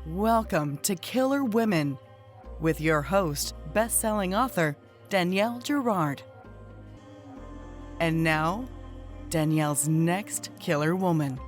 Welcome to Killer Women with your host, bestselling author Danielle Girard. And now, Danielle's next killer woman.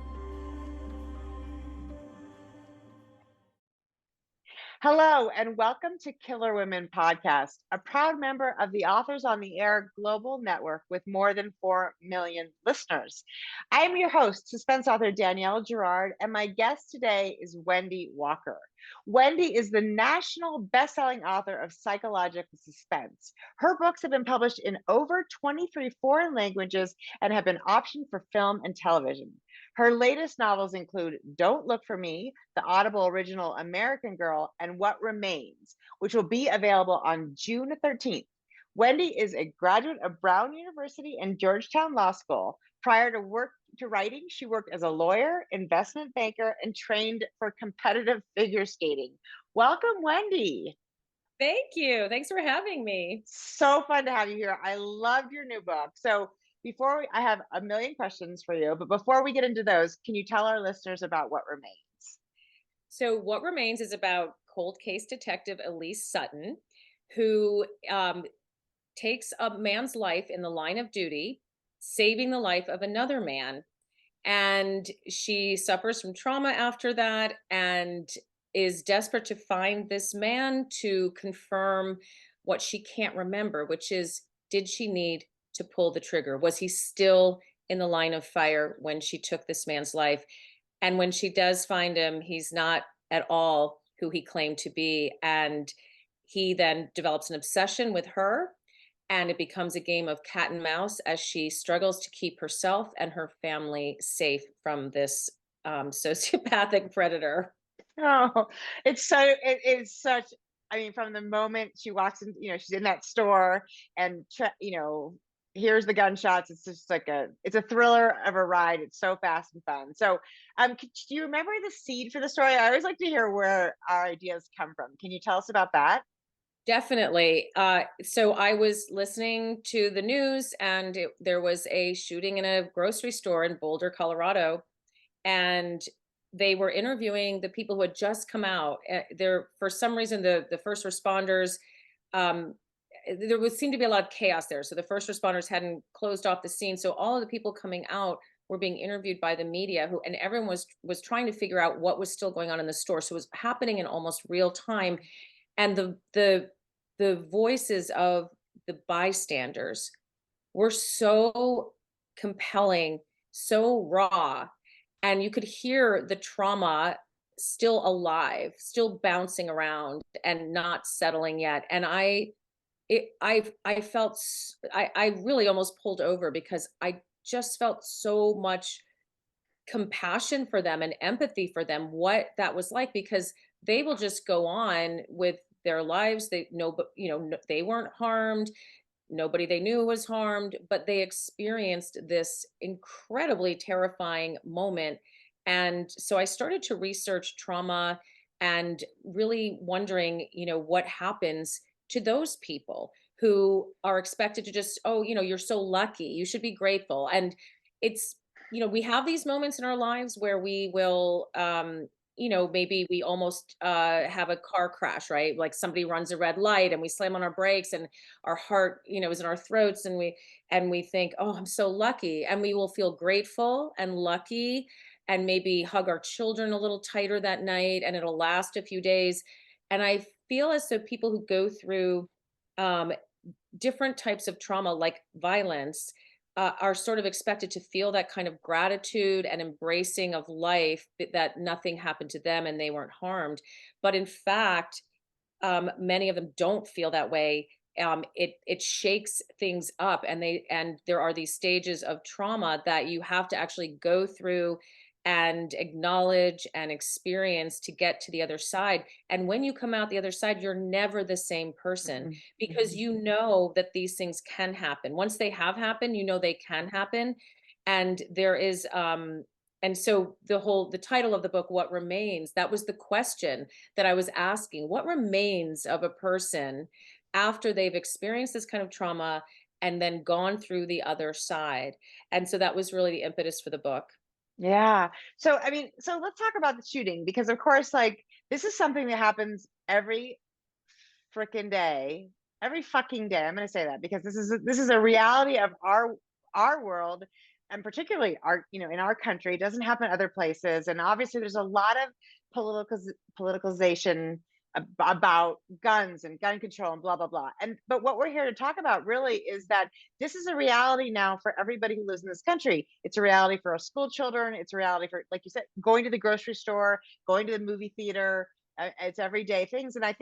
Hello, and welcome to Killer Women Podcast, a proud member of the Authors on the Air global network with more than 4 million listeners. I am your host, suspense author Danielle Girard, and my guest today is Wendy Walker. Wendy is the national best-selling author of psychological suspense. Her books have been published in over 23 foreign languages and have been optioned for film and television. Her latest novels include Don't Look for Me, the Audible original American Girl, and What Remains, which will be available on June 13th. Wendy is a graduate of Brown University and Georgetown Law School. Prior to writing, she worked as a lawyer, investment banker, and trained for competitive figure skating. Welcome, Wendy. Thank you. Thanks for having me. So fun to have you here. I loved your new book. I have a million questions for you, but before we get into those, can you tell our listeners about What Remains? So, What Remains is about cold case detective Elise Sutton, who takes a man's life in the line of duty, saving the life of another man. And she suffers from trauma after that and is desperate to find this man to confirm what she can't remember, which is, did she need to pull the trigger? Was he still in the line of fire when she took this man's life? And when she does find him, he's not at all who he claimed to be. And he then develops an obsession with her, and it becomes a game of cat and mouse as she struggles to keep herself and her family safe from this sociopathic predator. Oh, it is such, I mean, from the moment she walks in, she's in that store and, here's the gunshots. It's just like it's a thriller of a ride. It's so fast and fun. So, do you remember the seed for the story? I always like to hear where our ideas come from. Can you tell us about that? Definitely. So I was listening to the news, and there was a shooting in a grocery store in Boulder, Colorado, and they were interviewing the people who had just come out. There, for some reason, the first responders, um, there would seem to be a lot of chaos there. So the first responders hadn't closed off the scene. So all of the people coming out were being interviewed by the media, and everyone was trying to figure out what was still going on in the store. So it was happening in almost real time, and the voices of the bystanders were so compelling, so raw, and you could hear the trauma still alive, still bouncing around and not settling yet. And I felt I really almost pulled over because I just felt so much compassion for them and empathy for them, what that was like, because they will just go on with their lives. They know, but they weren't harmed. Nobody they knew was harmed, but they experienced this incredibly terrifying moment. And so I started to research trauma and really wondering, what happens to those people who are expected to just, oh, you're so lucky, you should be grateful. And it's, we have these moments in our lives where we will, maybe we almost have a car crash, right? Like somebody runs a red light and we slam on our brakes and our heart, is in our throats, and we think, oh, I'm so lucky. And we will feel grateful and lucky and maybe hug our children a little tighter that night, and it'll last a few days. And I feel as though people who go through um, different types of trauma, like violence, are sort of expected to feel that kind of gratitude and embracing of life, that nothing happened to them and they weren't harmed. But in fact, many of them don't feel that way. It shakes things up, and there are these stages of trauma that you have to actually go through and acknowledge and experience to get to the other side. And when you come out the other side, you're never the same person, Mhm, because mhm. you know that these things can happen. Once they have happened, they can happen. And there is and so the title of the book, What Remains, that was the question that I was asking. What remains of a person after they've experienced this kind of trauma and then gone through the other side? And so that was really the impetus for the book. Yeah. So, I mean, so let's talk about the shooting because, of course, like this is something that happens every freaking day, every fucking day. I'm going to say that because this is a reality of our world, and particularly our, in our country. It doesn't happen other places, and obviously there's a lot of political politicalization about guns and gun control and blah blah blah. And but what we're here to talk about really is that this is a reality now for everybody who lives in this country. It's a reality for our school children. It's a reality for, like you said, going to the grocery store, going to the movie theater. It's everyday things. And I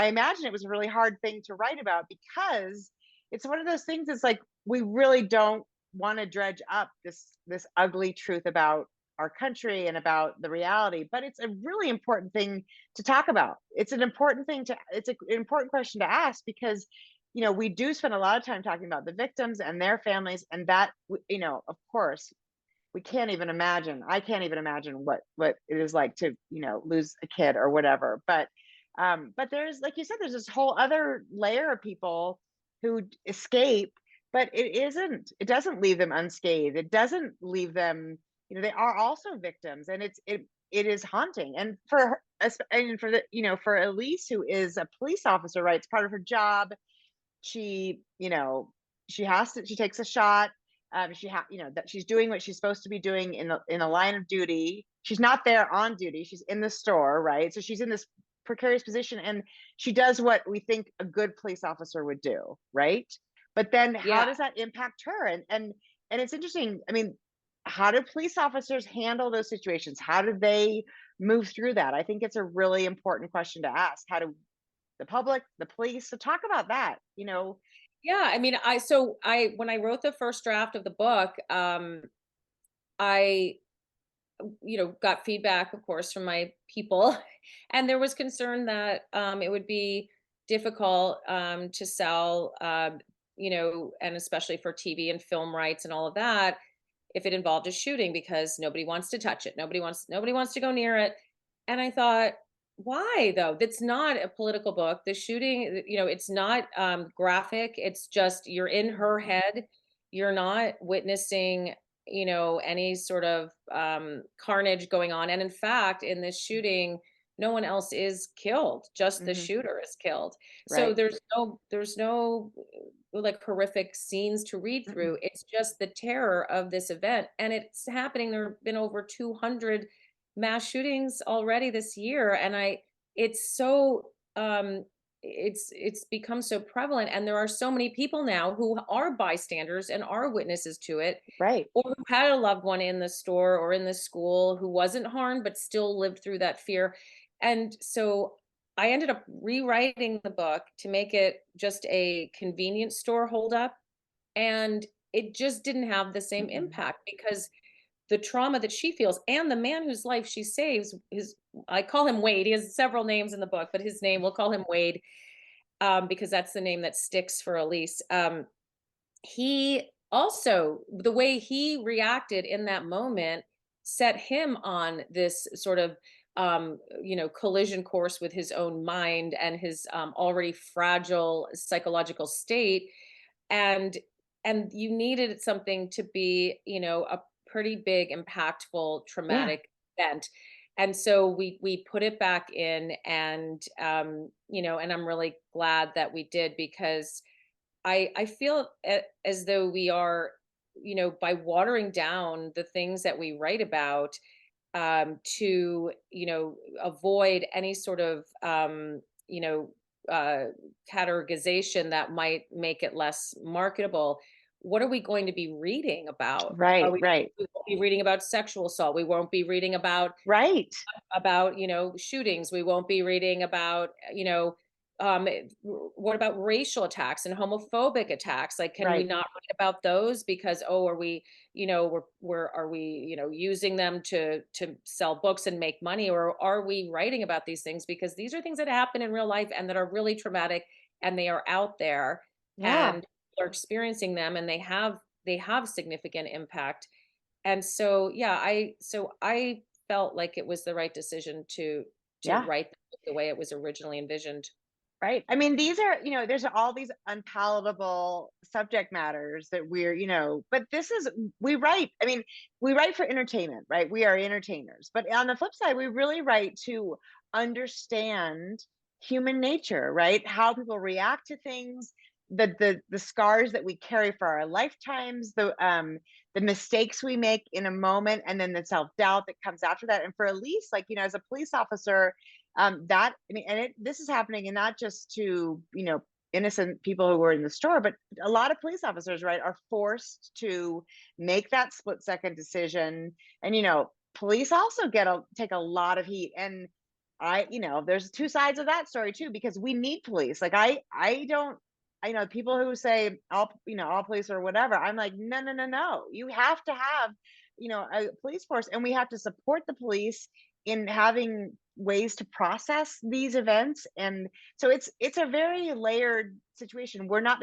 imagine it was a really hard thing to write about because it's one of those things. It's like we really don't want to dredge up this ugly truth about our country and about the reality, but it's a really important thing to talk about. It's an important question to ask because we do spend a lot of time talking about the victims and their families, and that of course we can't even imagine. I can't even imagine what it is like to lose a kid or whatever. But there's, like you said, there's this whole other layer of people who escape, but it doesn't leave them unscathed. It doesn't leave them, they are also victims, and it is haunting. And for the for Elise, who is a police officer, right? It's part of her job. She she takes a shot. That she's doing what she's supposed to be doing in a line of duty. She's not there on duty, she's in the store, right? So she's in this precarious position, and she does what we think a good police officer would do, right? But then how Yeah. does that impact her? And it's interesting. I mean, how do police officers handle those situations? How do they move through that? I think it's a really important question to ask. How do the public, the police, so talk about that. Yeah, I mean, I when I wrote the first draft of the book, I got feedback, of course, from my people, and there was concern that it would be difficult to sell, and especially for TV and film rights and all of that, if it involved a shooting, because nobody wants to touch it, nobody wants to go near it. And I thought, why though? That's not a political book. The shooting, it's not graphic. It's just you're in her head. You're not witnessing any sort of carnage going on. And in fact, in this shooting, no one else is killed, just the Hmm. shooter is killed. So Right. there's no like horrific scenes to read Mm-mm. through. It's just the terror of this event, and it's happening. There have been over 200 mass shootings already this year, and it's so it's become so prevalent, and there are so many people now who are bystanders and are witnesses to it, Right. or who had a loved one in the store or in the school who wasn't harmed but still lived through that fear. And so I ended up rewriting the book to make it just a convenience store holdup, and it just didn't have the same Mm-mm. impact because the trauma that she feels, and the man whose life she saves, his I call him Wade. He has several names in the book, but his name, we'll call him Wade, because that's the name that sticks for Elise. He also, the way he reacted in that moment set him on this sort of collision course with his own mind and his already fragile psychological state. And and you needed something to be a pretty big, impactful, Yeah. traumatic event. And so we put it back in, and and I'm really glad that we did, because I feel as though we are, by watering down the things that we write about, to avoid any sort of you know uh, categorization that might make it less marketable. What are we going to be reading about? Right. Right. We won't be reading about sexual assault. We won't be reading Right. about shootings. We won't be reading about what about racial attacks and homophobic attacks? Like, can we Right. not write about those because, oh, are we are we using them to sell books and make money, or are we writing about these things because these are things that happen in real life and that are really traumatic, and they are out there, Yeah. and people are experiencing them, and they have significant impact. And so, yeah, I felt like it was the right decision to Yeah. write the book the way it was originally envisioned. Right. I mean, these are, there's all these unpalatable subject matters that we're, but this is, we write, I mean, we write for entertainment, right? We are entertainers. But on the flip side, we really write to understand human nature, right? How people react to things, the scars that we carry for our lifetimes, the mistakes we make in a moment, and then the self-doubt that comes after that. And for Elise, like, as a police officer, that I mean, and this is happening, and not just to innocent people who were in the store, but a lot of police officers, right, are forced to make that split second decision. And police also take a lot of heat. And there's two sides of that story too, because we need police. Like I don't. I know people who say all police or whatever. I'm like, no, no, no, no. You have to have a police force, and we have to support the police in having ways to process these events. And so it's a very layered situation. We're not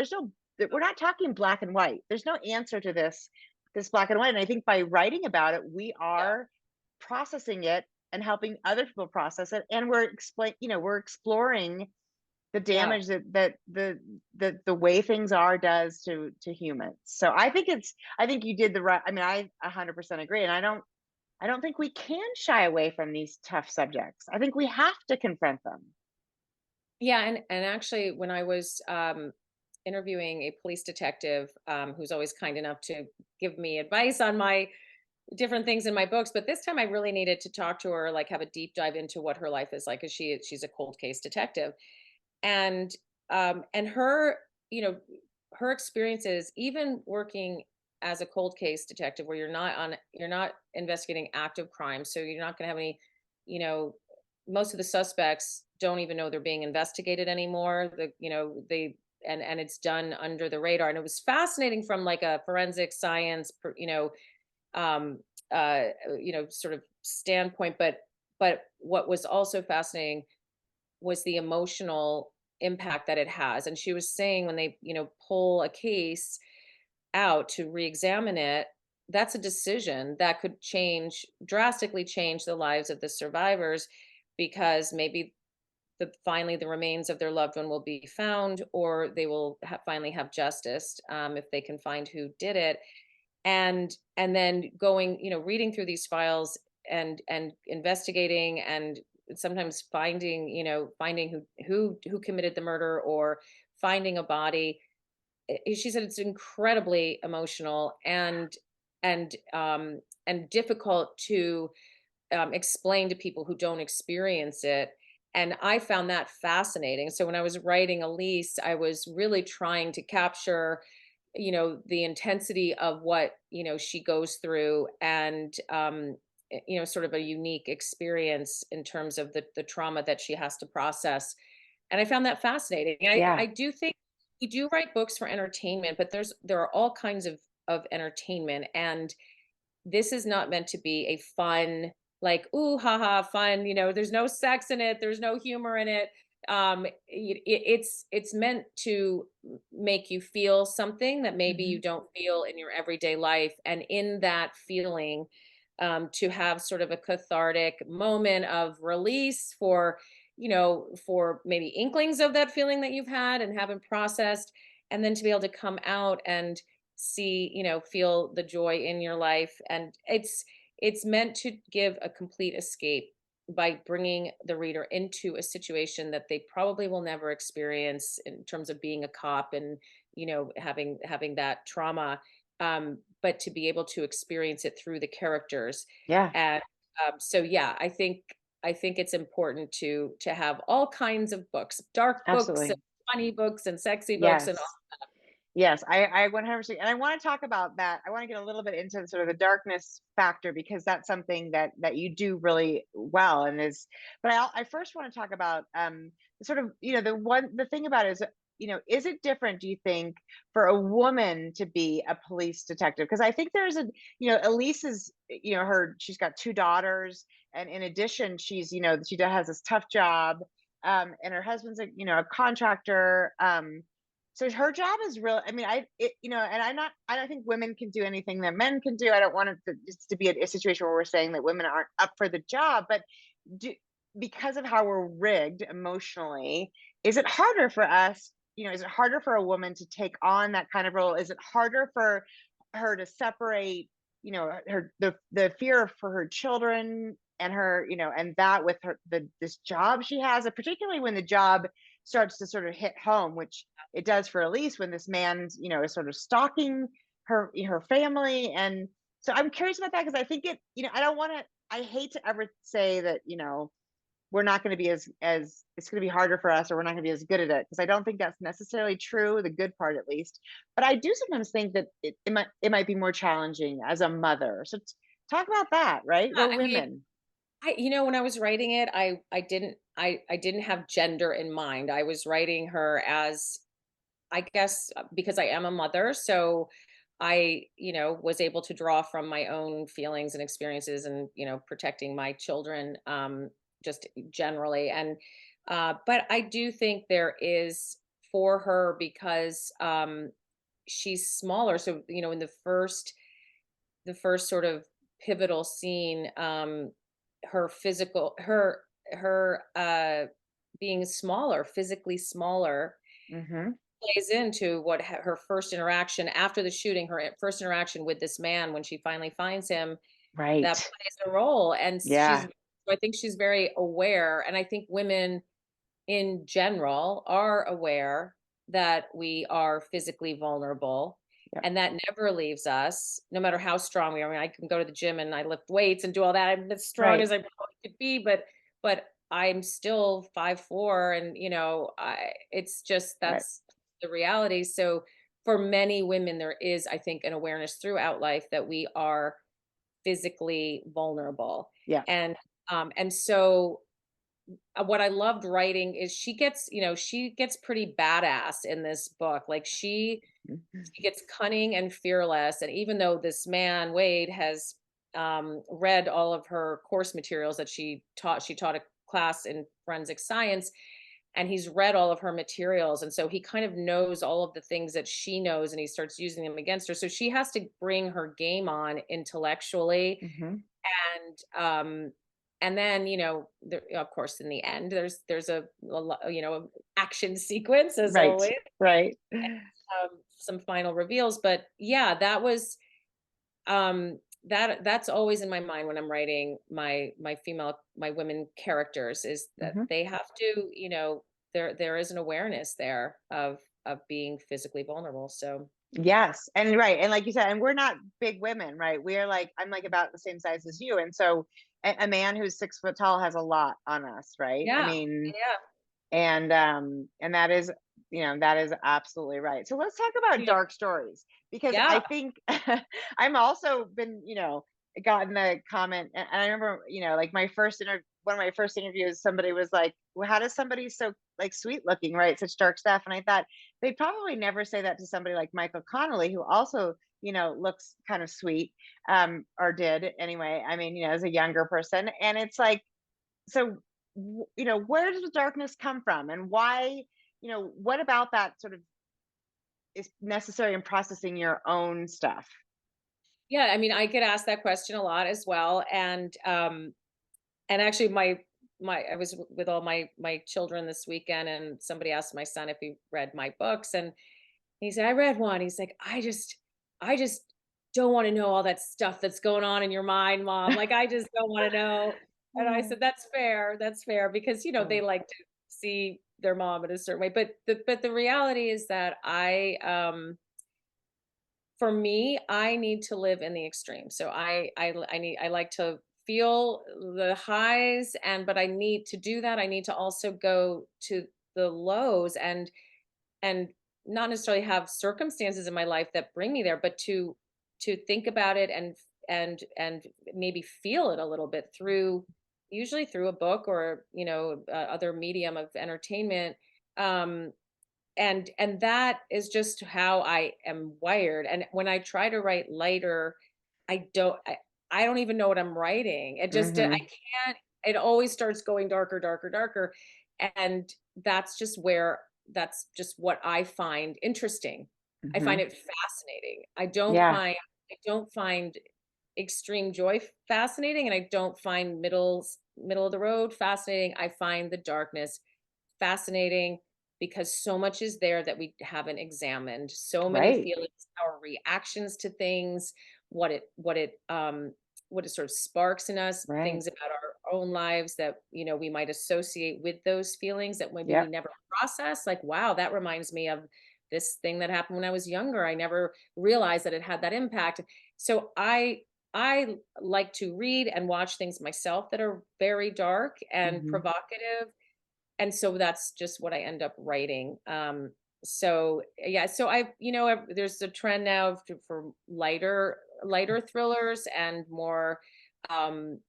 talking black and white. There's no answer to this black and white. And I think by writing about it, we Yeah. are processing it and helping other people process it. And we're exploring the Yeah. damage that the way things are does to humans. So I think you did the right. I mean, I 100% agree. And I don't think we can shy away from these tough subjects. I think we have to confront them. Yeah, and actually, when I was interviewing a police detective, who's always kind enough to give me advice on my different things in my books, but this time I really needed to talk to her, like have a deep dive into what her life is like, because she's a cold case detective, and her, you know, her experiences, even working as a cold case detective, where you're not investigating active crime, so you're not going to have any, you know, most of the suspects don't even know they're being investigated anymore. And it's done under the radar. And it was fascinating from like a forensic science, um, sort of standpoint. But what was also fascinating was the emotional impact that it has. And she was saying when they, pull a case out to re-examine it, that's a decision that could drastically change the lives of the survivors, because maybe finally the remains of their loved one will be found, or they will finally have justice, if they can find who did it. And then going, reading through these files and investigating, and sometimes finding who committed the murder, or finding a body. She said it's incredibly emotional and difficult to explain to people who don't experience it. And I found that fascinating. So when I was writing Elise, I was really trying to capture, the intensity of what, she goes through, and, sort of a unique experience in terms of the trauma that she has to process. And I found that fascinating. And Yeah, I do think we do write books for entertainment, but there are all kinds of entertainment. And this is not meant to be a fun, like, ooh, haha, fun. There's no sex in it. There's no humor in it. It's meant to make you feel something that maybe hmm you don't feel in your everyday life, and in that feeling, to have sort of a cathartic moment of release for maybe inklings of that feeling that you've had and haven't processed, and then to be able to come out and see, feel the joy in your life. And it's meant to give a complete escape by bringing the reader into a situation that they probably will never experience, in terms of being a cop and, having that trauma, but to be able to experience it through the characters. yeah, And so yeah, I think it's important to have all kinds of books, dark books and absolutely. funny books and sexy books and all. Yes. Yes, I 100%, and I want to talk about that. I want to get a little bit into sort of the darkness factor, because that's something that you do really well, and is. But I first want to talk about sort of the thing about it is, is it different, do you think, for a woman to be a police detective? Because I think there's Elise is, she's got two daughters, and in addition she has this tough job, and her husband's a contractor. So her job is real. I mean, and I don't think women can do anything that men can do. I don't want it to be a situation where we're saying that women aren't up for the job, but do, because of how we're rigged emotionally, is it harder for us, is it harder for a woman to take on that kind of role? Is it harder for her to separate, her the fear for her children and her, and that with her this job she has, and particularly when the job starts to sort of hit home, which it does for Elise when this man, is sort of stalking her family. And so I'm curious about that because I think I don't want to, I hate to ever say that, we're not going to be as it's going to be harder for us, or we're not going to be as good at it, because I don't think that's necessarily true, the good part at least. But I do sometimes think that it might be more challenging as a mother. So talk about that, right? Yeah, Or I mean, women. when I was writing it, I didn't have gender in mind. I was writing her as, I guess, because I am a mother, so I, was able to draw from my own feelings and experiences and, protecting my children, just generally. And but I do think there is for her because she's smaller. So, in the first sort of pivotal scene, her physical her being smaller, physically smaller, Hmm. plays into what her first interaction after the shooting, her first interaction with this man when she finally finds him, that Right. plays a role. And Yeah. I think she's very aware. And I think women in general are aware that we are physically vulnerable, Yep. and that never leaves us, no matter how strong we are. I mean, I can go to the gym and I lift weights and do all that. I'm as strong Right. as I probably could be, but I'm still 5'4", and it's just Right. that's the reality. So for many women, there is, I think, an awareness throughout life that we are physically vulnerable. Yeah. And so what I loved writing is she gets pretty badass in this book. Like Mhm. she gets cunning and fearless. And even though this man, Wade, has read all of her course materials that she taught a class in forensic science, and he's read all of her materials. And so he kind of knows all of the things that she knows, and he starts using them against her. So she has to bring her game on intellectually. Mhm. And then, of course, in the end, there's action sequence as Right. always, Right. some final reveals. But yeah, that's always in my mind when I'm writing my women characters, is that Mhm. they have to, there is an awareness there of being physically vulnerable. So Yes, and right, and like you said, and we're not big women, right? We are like, I'm like about the same size as you, and so a man who's 6 foot tall has a lot on us, right? I yeah, mean, yeah, and that is, that is absolutely right. So let's talk about yeah, dark stories, because I yeah, think I'm also been, gotten the comment, and I remember, like one of my first interviews, somebody was like, well, how does somebody so like sweet looking write such dark stuff? And I thought they'd probably never say that to somebody like Michael Connolly, who also, looks kind of sweet, or did anyway. I mean, as a younger person. And it's like, so where does the darkness come from, and why, what about that sort of is necessary in processing your own stuff? yeah. I mean, I get asked that question a lot as well. And actually, I was with all my children this weekend, and somebody asked my son if he read my books, and he said, I read one. He's like, I just don't want to know all that stuff that's going on in your mind, mom. Like, I just don't want to know. And I Yeah. said, that's fair. That's fair, because Oh. they like to see their mom in a certain way. But the reality is that for me, I need to live in the extreme. So I like to feel the highs, but I need to do that. I need to also go to the lows, and not necessarily have circumstances in my life that bring me there, but to think about it, and maybe feel it a little bit through, usually through a book, or other medium of entertainment. um and that is just how I am wired. And when I try to write lighter, I don't even know what I'm writing. It just I Hmm. can't. It always starts going darker, darker, darker, and that's just what I find interesting. I find Hmm. it fascinating. Yeah. I don't find extreme joy fascinating, and I don't find middle of the road fascinating. I find the darkness fascinating. because so much is there that we haven't examined. So many Right. feelings, our reactions to things, what it sort of sparks in us, Right. things about our own lives that, we might associate with those feelings that maybe we Yep. never process. Like, wow, that reminds me of this thing that happened when I was younger. I never realized that it had that impact. So I like to read and watch things myself that are very dark and Hmm. provocative, and so that's just what I end up writing. So yeah, so there's a trend now for lighter thrillers and more um,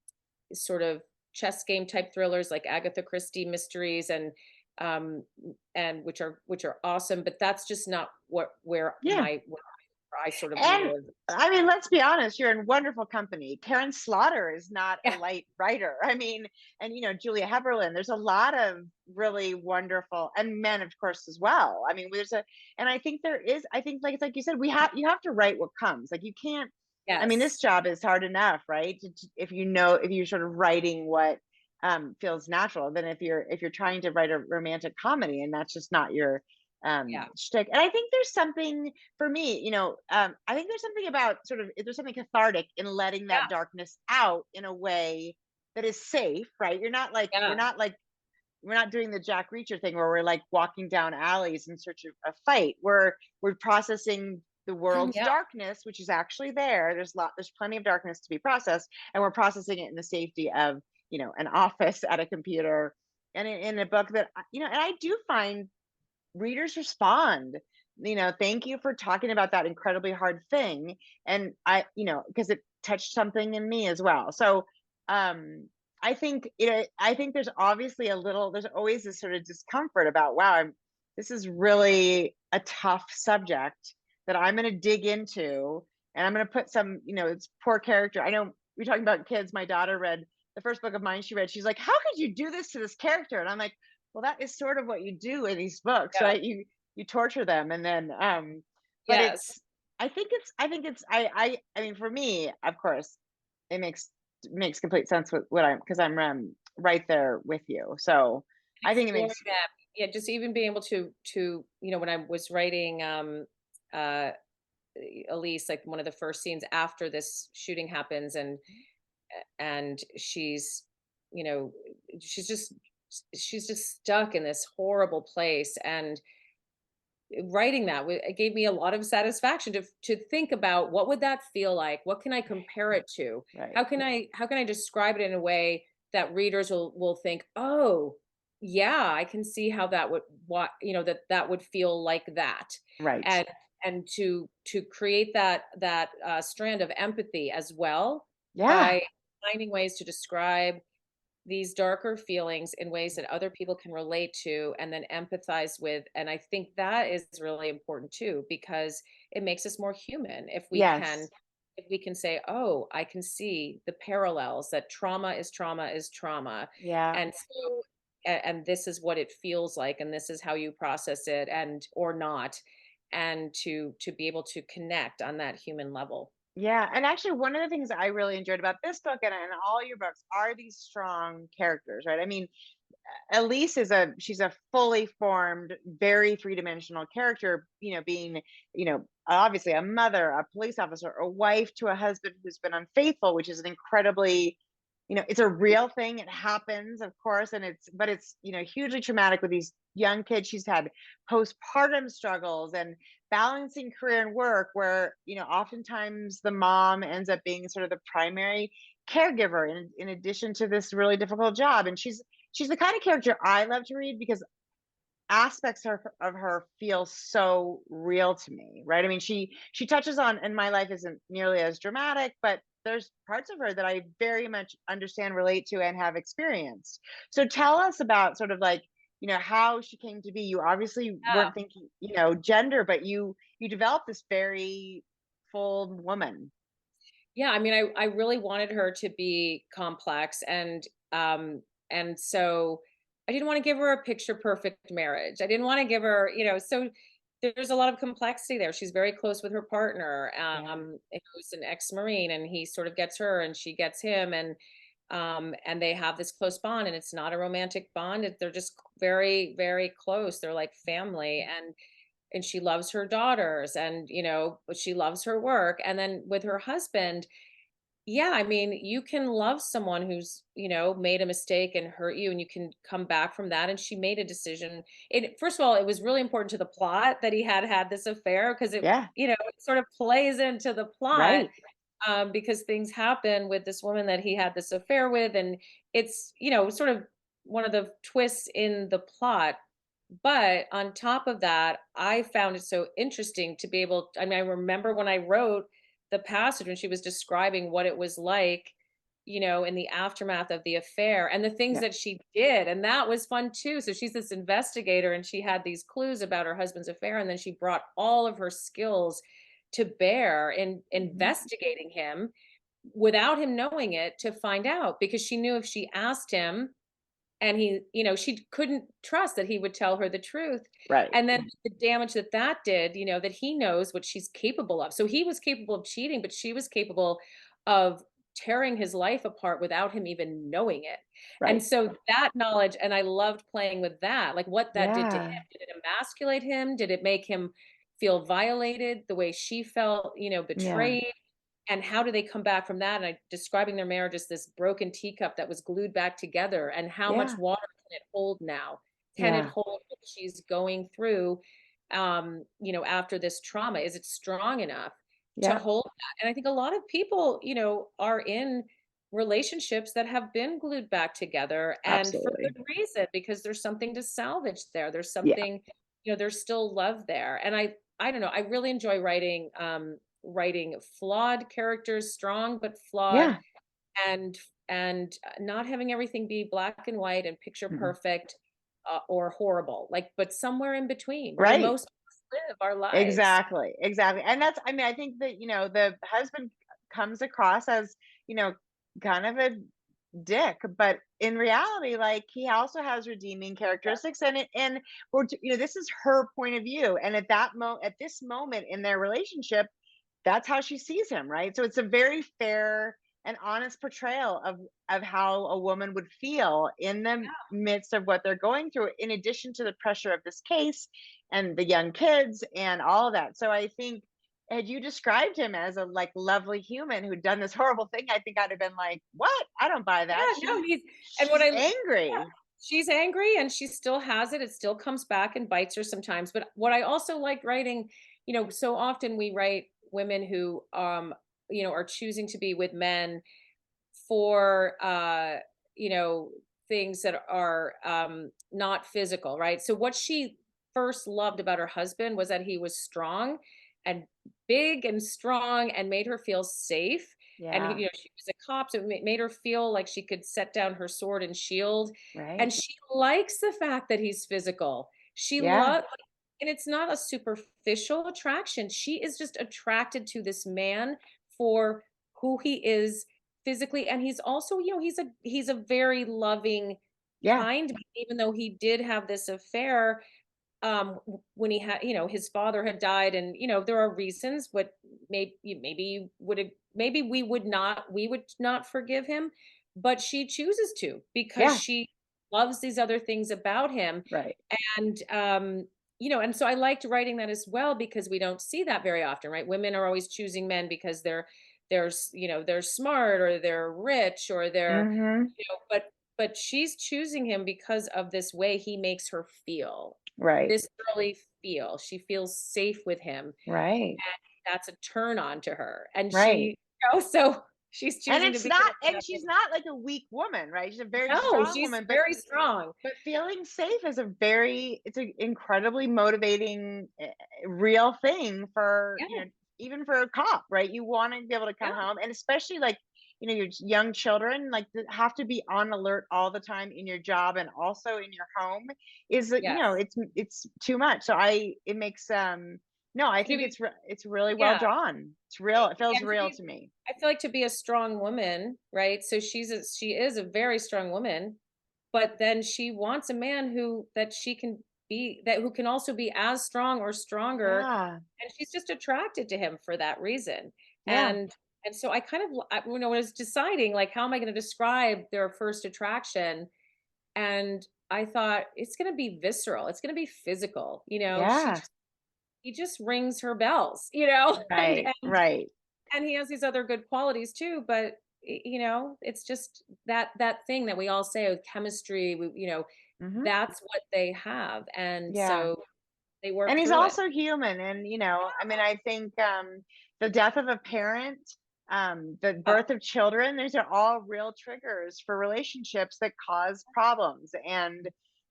sort of chess game type thrillers like Agatha Christie mysteries um, and which are awesome. But that's just not Yeah. where I sort of And live. I mean, let's be honest, you're in wonderful company. Karen Slaughter is not a Yeah, light writer. I mean, and Julia Heberlin, there's a lot of really wonderful, and men, of course, as well. I mean, and I think there is, I think, like you said, you have to write what comes. Like, you can't, I mean, this yes, job is hard enough, right? If if you're sort of writing what feels natural, then if you're trying to write a romantic comedy and that's just not your yeah, shtick. And I think there's something for me, I think there's something about there's something cathartic in letting yeah, that darkness out in a way that is safe, right? yeah, We're not doing the Jack Reacher thing where we're like walking down alleys in search of a fight. We're processing the world's yeah, darkness, which is actually there. There's plenty of darkness to be processed, and we're processing it in the safety of, an office at a computer and in a book that, and I do find readers respond. Thank you for talking about that incredibly hard thing. And because it touched something in me as well. So I think, I think there's always this sort of discomfort about, wow, this is really a tough subject that I'm going to dig into, and I'm going to put it's poor character. I know we're talking about kids. My daughter read the first book of mine she read. She's like, how could you do this to this character? And I'm like, well, that is sort of what you do in these books, yeah, right? You torture them, and then but yes. it's I think it's I mean, for me, of course, it makes complete sense with what I'm, because I'm right there with you. So I think it Exploring makes that. Yeah, just even being able to when I was writing, uh, Elise, like one of the first scenes after this shooting happens, and you know, she's just she's just stuck in this horrible place, and writing that it gave me a lot of satisfaction to think about what would that feel like, what can I compare it to, right. how can I describe it in a way that readers will think, oh yeah, I can see how that would what that would feel like that, Right. and to create that strand of empathy as well Yeah. by finding ways to describe these darker feelings in ways that other people can relate to and then empathize with. And I think that is really important too, because it makes us more human Yes. if we can say, oh, I can see the parallels, that trauma is trauma. Yeah. And so and this is what it feels like, and this is how you process it, and or not, and to be able to connect on that human level. Yeah, and actually, one of the things that I really enjoyed about this book and all your books are these strong characters, right? I mean, Elise she's a fully formed, very three-dimensional character, being, obviously a mother, a police officer, a wife to a husband who's been unfaithful, which is an incredibly, it's a real thing. It happens, of course, and it's hugely traumatic with these young kids. She's had postpartum struggles and balancing career and work, where, oftentimes the mom ends up being sort of the primary caregiver in addition to this really difficult job. And she's the kind of character I love to read because aspects of her feel so real to me, right? I mean, she touches on, and my life isn't nearly as dramatic, but there's parts of her that I very much understand, relate to, and have experienced. So tell us about sort of like, how she came to be. You obviously Yeah. weren't thinking, gender, but you developed this very full woman. Yeah, I mean, I really wanted her to be complex, and so I didn't want to give her a picture perfect marriage. I didn't want to give her, so there's a lot of complexity there. She's very close with her partner, Yeah. who's an ex-Marine, and he sort of gets her and she gets him, And they have this close bond, and it's not a romantic bond. They're just very, very close. They're like family. And she loves her daughters, and but she loves her work. And then with her husband, yeah, I mean, you can love someone who's, made a mistake and hurt you, and you can come back from that. And she made a decision. First of all, it was really important to the plot that he had this affair, because Yeah. it sort of plays into the plot, Right. because things happen with this woman that he had this affair with. And it's, sort of one of the twists in the plot. But on top of that, I found it so interesting to be able, I mean, I remember when I wrote the passage when she was describing what it was like, in the aftermath of the affair and the things Yeah. that she did. And that was fun too. So she's this investigator, and she had these clues about her husband's affair. And then she brought all of her skills to bear in Mhm. investigating him without him knowing it, to find out, because she knew if she asked him, and he, she couldn't trust that he would tell her the truth. Right. And then the damage that that did, that he knows what she's capable of. So he was capable of cheating, but she was capable of tearing his life apart without him even knowing it. And Right. so that knowledge, and I loved playing with that, like what that did to him. Yeah. Did it emasculate him? Did it make him feel violated the way she felt, Yeah. betrayed? And how do they come back from that? And describing their marriage as this broken teacup that was glued back together. And how much Yeah. water can it hold now? Can it Yeah. hold what she's going through, after this trauma? Is it strong enough to Yeah. hold that? And I think a lot of people, are in relationships that have been glued back together, and for Absolutely. good reason, because there's something to salvage there. There's Yeah. something, there's still love there. And I don't know, I really enjoy writing flawed characters, strong but flawed, Yeah. and not having everything be black and white and picture Mhm. perfect, or horrible, like, but somewhere in between where Right. most of us live our lives. Exactly. Exactly. And that's, I mean, I think that, the husband comes across as, you know, kind of a dick, but in reality, like, he also has redeeming characteristics, and this is her point of view, and at this moment in their relationship, that's how she sees him, right? So it's a very fair and honest portrayal of how a woman would feel in the midst of what they're going through, in addition to the pressure of this case and the young kids and all of that. So I think, had you described him as a like lovely human who'd done this horrible thing, I think I'd have been like, "What? I don't buy Yeah, that." no, and She's yeah, angry. she's angry, and she still has it. It still comes back and bites her sometimes. But what I also like writing, so often we write women who, are choosing to be with men for, you know, things that are, not physical, right? So what she first loved about her husband was that he was strong and big and strong, and made her feel safe. And Yeah. she was a cop, so it made her feel like she could set down her sword and shield. Right. And she likes the fact that he's physical. She Yeah. loves, and it's not a superficial attraction. She is just attracted to this man for who he is physically. And he's also, he's a very loving, Yeah. kind man, even though he did have this affair, when he had, his father had died. And there are reasons, but maybe we would not forgive him, but she chooses to, because Yeah. she loves these other things about him. Right. And and so I liked writing that as well, because we don't see that very often, right? Women are always choosing men because they're smart, or they're rich, or they're, Mhm. but she's choosing him because of this way he makes her feel. Right. Viscerally feel. She feels safe with him, and Right. that's a turn on to her. And Right. so she's And choosing to it's be not, with and that she's man. not like a weak woman, right? She's a very No, strong she's woman, but very strong. feeling safe is it's an incredibly motivating, real thing for, Yeah, even for a cop, right? You want to be able to come yeah, home, and especially like, your young children, like, have to be on alert all the time in your job and also in your home, is that, yes. it's too much. So it makes, no, I To think be it's really well Yeah, drawn. It's real. It feels and to real be to me. I feel like to be a strong woman, right? So she is a very strong woman, but then she wants a man who can also be as strong or stronger, Yeah. and she's just attracted to him for that reason. Yeah. And so I kind of, when I was deciding, like, how am I going to describe their first attraction? And I thought it's going to be visceral. It's going to be physical. Yeah. He just rings her bells, you know, Right. Right. and he has these other good qualities too. But it's just that thing that we all say with chemistry. Hmm. That's what they have, and Yeah. so they work And he's through it. also human. And, I mean, I think the death of a parent, the Yeah. birth of children, these are all real triggers for relationships that cause problems. And,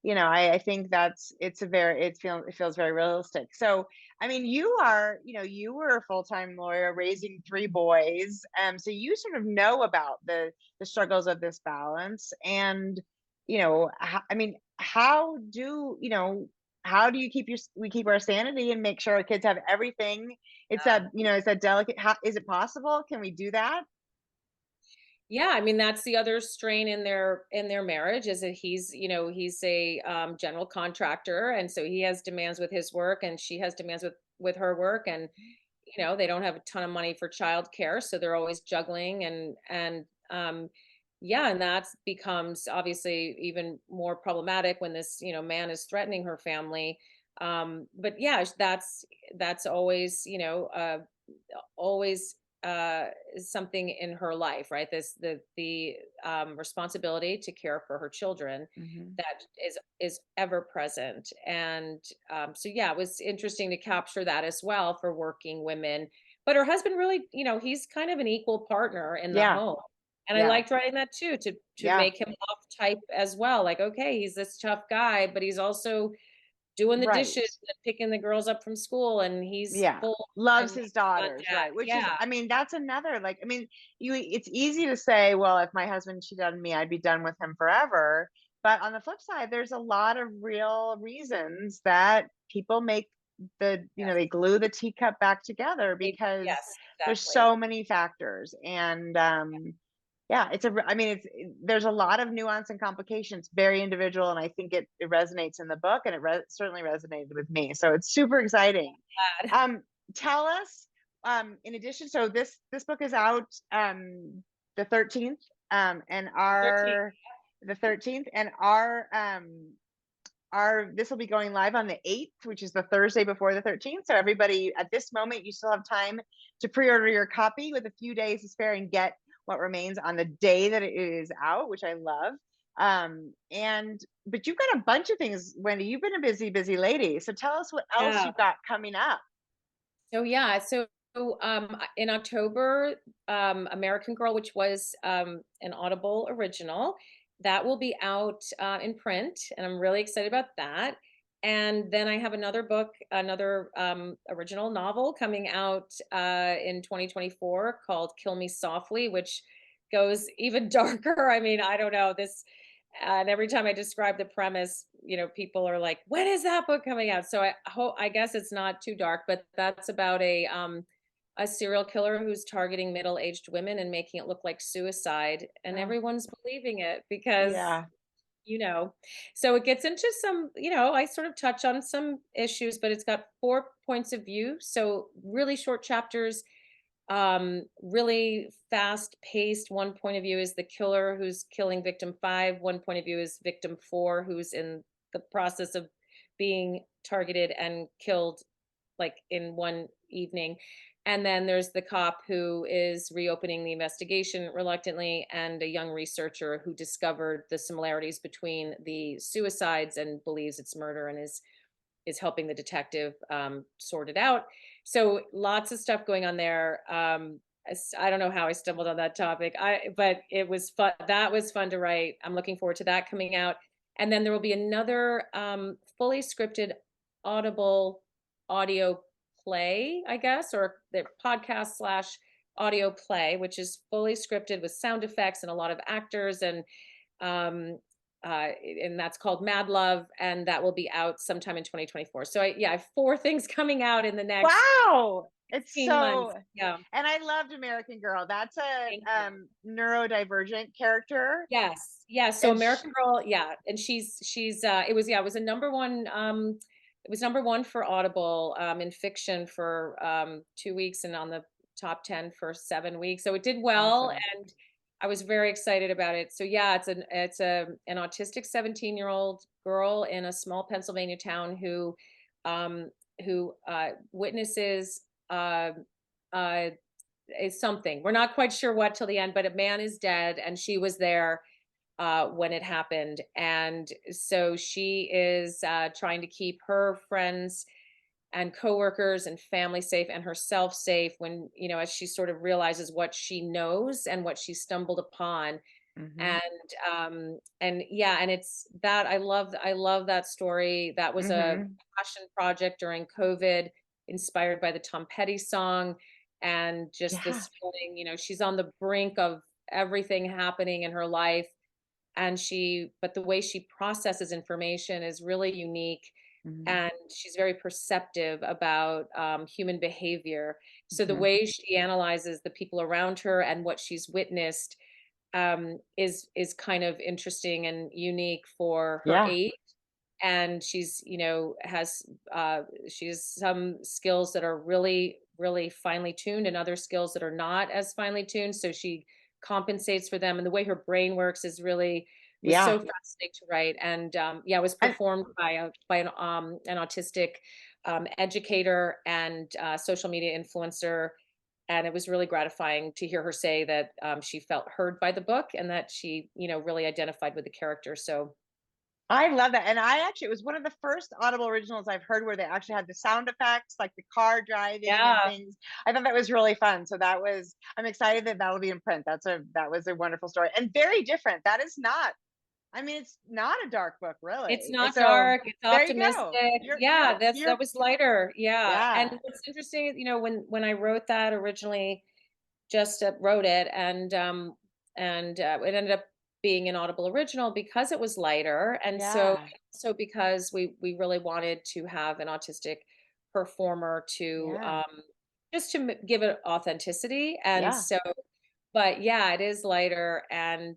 I think it feels very realistic. So, I mean, you were a full-time lawyer raising three boys. So you sort of know about the struggles of this balance. And, I mean, how do you we keep our sanity and make sure our kids have everything? It's that delicate. How is it possible? Can we do that? Yeah, I mean, that's the other strain in their marriage, is that he's a general contractor, and so he has demands with his work, and she has demands with her work, and they don't have a ton of money for childcare, so they're always juggling, and yeah, and that becomes obviously even more problematic when this man is threatening her family. But yeah, that's always always something in her life, right? The responsibility to care for her children, Hmm. that is ever present. And so yeah, it was interesting to capture that as well for working women. But her husband really, he's kind of an equal partner in the Yeah. home. And I Yeah. liked writing that too, to Yeah. make him off type as well. Like, okay, he's this tough guy, but he's also doing the Right. dishes and picking the girls up from school, and he's Yeah. full Loves time his on daughters, dad. right? Which is, Yeah. I mean, that's another, like, I mean, it's easy to say, well, if my husband cheated on me, I'd be done with him forever. But on the flip side, there's a lot of real reasons that people make Yes. they glue the teacup back together because Yes, there's exactly. so many factors. And yeah, I mean, there's a lot of nuance and complications, very individual. And I think it resonates in the book, and certainly resonated with me. So it's super exciting. Glad. Um, Tell us, in addition, so this book is out the 13th, and The 13th. our the 13th, and our this will be going live on the 8th, which is the Thursday before the 13th. So everybody, at this moment, you still have time to pre-order your copy with a few days to spare and get what remains on the day that it is out, which I love. And but you've got a bunch of things, Wendy. You've been a busy, busy lady. So tell us what else Yeah. you've got coming up. So yeah, in October, American Girl, which was an Audible original, that will be out in print, and I'm really excited about that. And then I have another book, another original novel coming out in 2024 called Kill Me Softly, which goes even darker. I mean, I don't know this. And every time I describe the premise, people are like, "When is that book coming out?" So I guess it's not too dark, but that's about a serial killer who's targeting middle-aged women and making it look like suicide, and Oh, everyone's believing it because yeah. you know. So it gets into some, I sort of touch on some issues, but it's got four points of view. So really short chapters, really fast paced. One point of view is the killer who's killing victim 5. One point of view is victim 4, who's in the process of being targeted and killed, like in one evening. And then there's the cop who is reopening the investigation reluctantly, and a young researcher who discovered the similarities between the suicides and believes it's murder, and is helping the detective sort it out. So lots of stuff going on there. I don't know how I stumbled on that topic. But it was fun. That was fun to write. I'm looking forward to that coming out. And then there will be another fully scripted Audible audio play, I guess, or the podcast slash audio play, which is fully scripted with sound effects and a lot of actors, um, and that's called Mad Love, and that will be out sometime in 2024. So I have four things coming out in the next Wow. It's 16 months. so, Yeah, and I loved American Girl. That's a thank you. neurodivergent character. Yes, yes. So And American Girl, yeah, and she's it was number one. It was number one for Audible in fiction for 2 weeks, and on the top 10 for 7 weeks. So it did well, Awesome. and I was very excited about it. So yeah, it's an autistic 17-year-old girl in a small Pennsylvania town um who witnesses uh uh is something. We're not quite sure what till the end, but a man is dead and she was there when it happened. And so she is trying to keep her friends and coworkers and family safe and herself safe when, as she sort of realizes what she knows and what she stumbled upon. Mm-hmm. And yeah, and it's that I love that story. That was a Mm-hmm. passion project during COVID, inspired by the Tom Petty song. And just Yeah. this feeling, she's on the brink of everything happening in her life, and but the way she processes information is really unique, Mm-hmm. and she's very perceptive about human behavior. So the Mm-hmm. way she analyzes the people around her and what she's witnessed is kind of interesting and unique for her Yeah. age. And she's some skills that are really, really finely tuned, and other skills that are not as finely tuned. So she compensates for them. And the way her brain works was Yeah. so fascinating to write. And yeah, it was And performed by an autistic educator and social media influencer. And it was really gratifying to hear her say that she felt heard by the book, and that she, really identified with the character. So I love that. And it was one of the first Audible originals I've heard where they actually had the sound effects, like the car driving and yeah, things. I thought that was really fun. So I'm excited that that'll be in print. That was a wonderful story and very different. That is not, I mean, it's not a dark book, it's really. not So dark, it's there you go. optimistic. Yeah, that was lighter. Yeah. And Yeah, what's interesting, when I wrote that originally, just wrote it, and it ended up being an Audible original because it was lighter. And yeah, because we really wanted to have an autistic performer to yeah, just to give it authenticity. And yeah. so, but yeah, it is lighter, and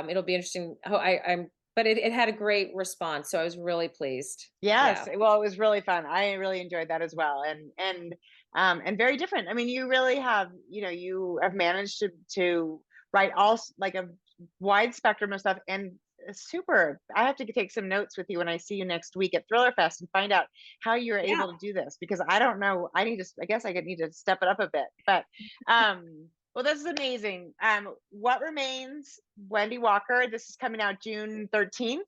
it'll be interesting. But it had a great response, so I was really pleased. Yes. Yeah. Well, it was really fun. I really enjoyed that as well. And very different. I mean, you really have, you have managed to write like a wide spectrum of stuff and super. I have to take some notes with you when I see you next week at Thriller Fest and find out how you're Yeah. able to do this, because I don't know. I guess need to step it up a bit. But well, this is amazing. What Remains, Wendy Walker. This is coming out June 13th.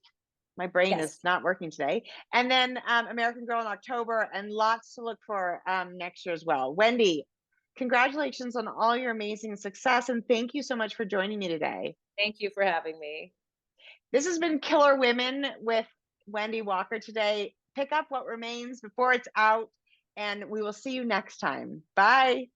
My brain Yes. is not working today. And then American Girl in October, and lots to look for next year as well. Wendy, congratulations on all your amazing success. And thank you so much for joining me today. Thank you for having me. This has been Killer Women with Wendy Walker today. Pick up What Remains before it's out, and we will see you next time. Bye.